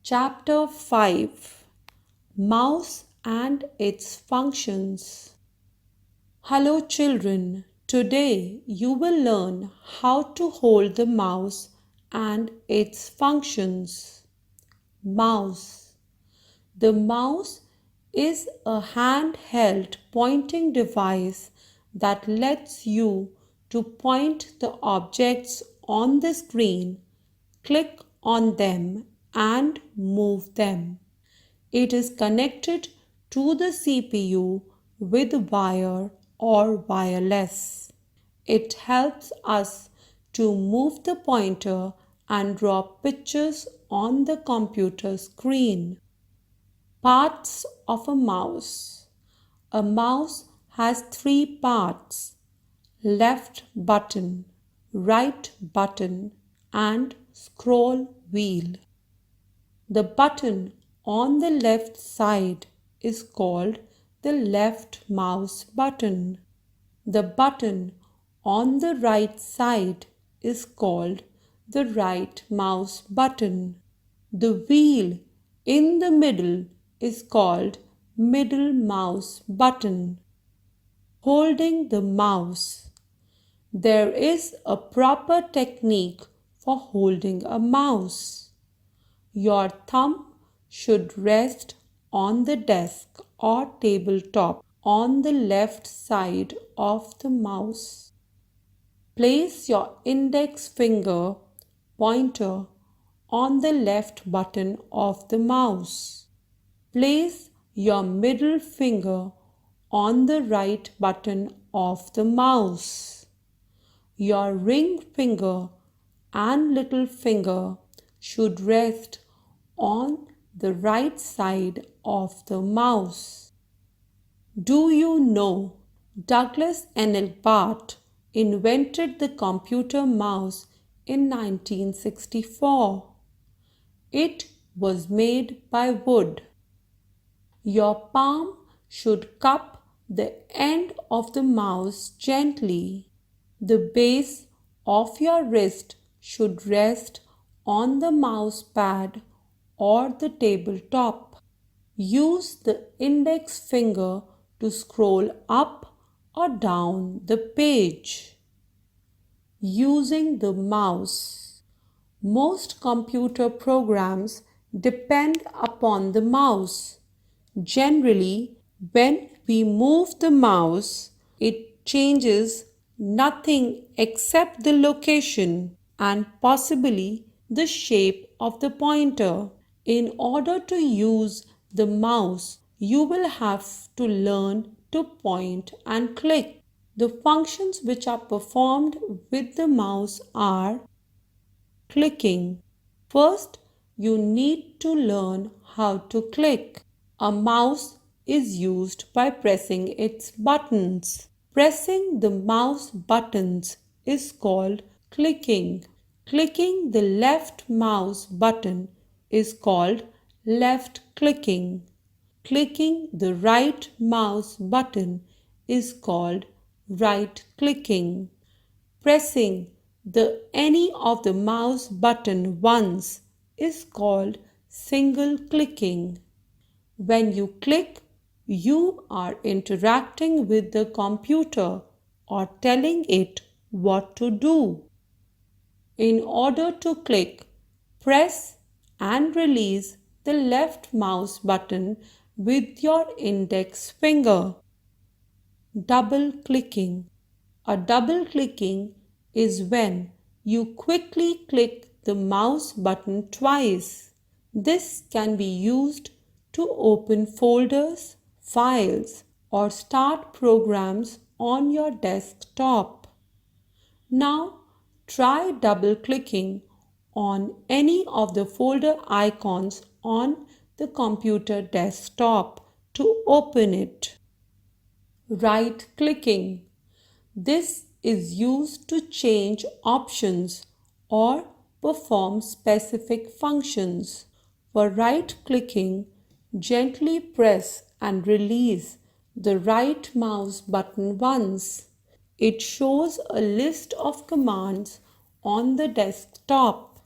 Chapter 5 Mouse and its Functions. Hello, children. Today you will learn how to hold the mouse and its functions. Mouse. The mouse is a handheld pointing device that lets you to point the objects on the screen, click on them and move them. It is connected to the CPU with wire or wireless. It helps us to move the pointer and draw pictures on the computer screen. Parts of a mouse. A mouse has three parts: left button, right button, and scroll wheel. The button on the left side is called the left mouse button. The button on the right side is called the right mouse button. The wheel in the middle is called middle mouse button. Holding the mouse. There is a proper technique for holding a mouse. Your thumb should rest on the desk or tabletop on the left side of the mouse. Place your index finger pointer on the left button of the mouse. Place your middle finger on the right button of the mouse. Your ring finger and little finger should rest on the right side of the mouse. Do you know Douglas Engelbart invented the computer mouse in 1964? It was made by wood. Your palm should cup the end of the mouse gently. The base of your wrist should rest on the mouse pad or the tabletop. Use the index finger to scroll up or down the page. Using the mouse. Most computer programs depend upon the mouse. Generally, when we move the mouse, it changes nothing except the location and possibly the shape of the pointer. In order to use the mouse, you will have to learn to point and click. The functions which are performed with the mouse are clicking. First, you need to learn how to click. A mouse is used by pressing its buttons. Pressing the mouse buttons is called clicking. Clicking the left mouse button is called left clicking. Clicking the right mouse button is called right clicking. Pressing any of the mouse button once is called single clicking. When you click, you are interacting with the computer or telling it what to do. In order to click, press and release the left mouse button with your index finger. Double clicking. A double clicking is when you quickly click the mouse button twice. This can be used to open folders, files, or start programs on your desktop. Now try double clicking on any of the folder icons on the computer desktop to open it. Right clicking. This is used to change options or perform specific functions. For right clicking, gently press and release the right mouse button once. It shows a list of commands on the desktop.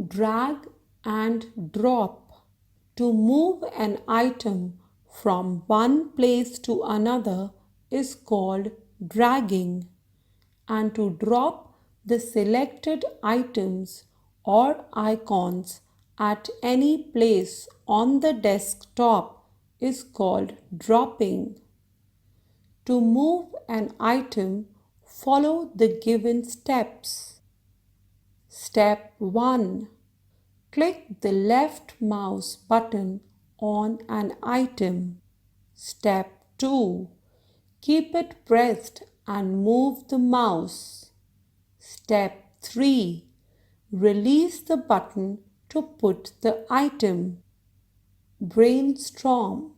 Drag and drop. To move an item from one place to another is called dragging, and to drop the selected items or icons at any place on the desktop is called dropping. To move an item, follow the given steps. Step 1. Click the left mouse button on an item. Step 2. Keep it pressed and move the mouse. Step 3. Release the button to put the item. Brainstorm.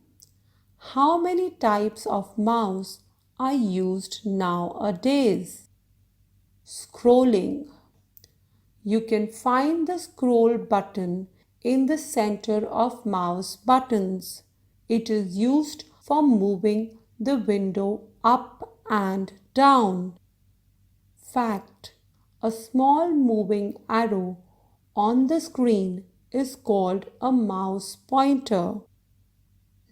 How many types of mouse are used nowadays? Scrolling. You can find the scroll button in the center of mouse buttons. It is used for moving the window up and down. Fact: a small moving arrow on the screen is called a mouse pointer.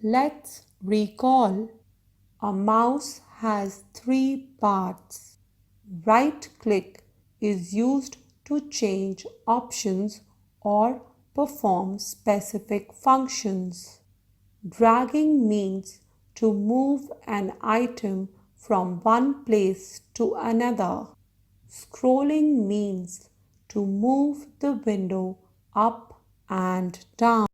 Let's recall. A mouse has three parts. Right click is used to change options or perform specific functions. Dragging means to move an item from one place to another. Scrolling means to move the window up and down.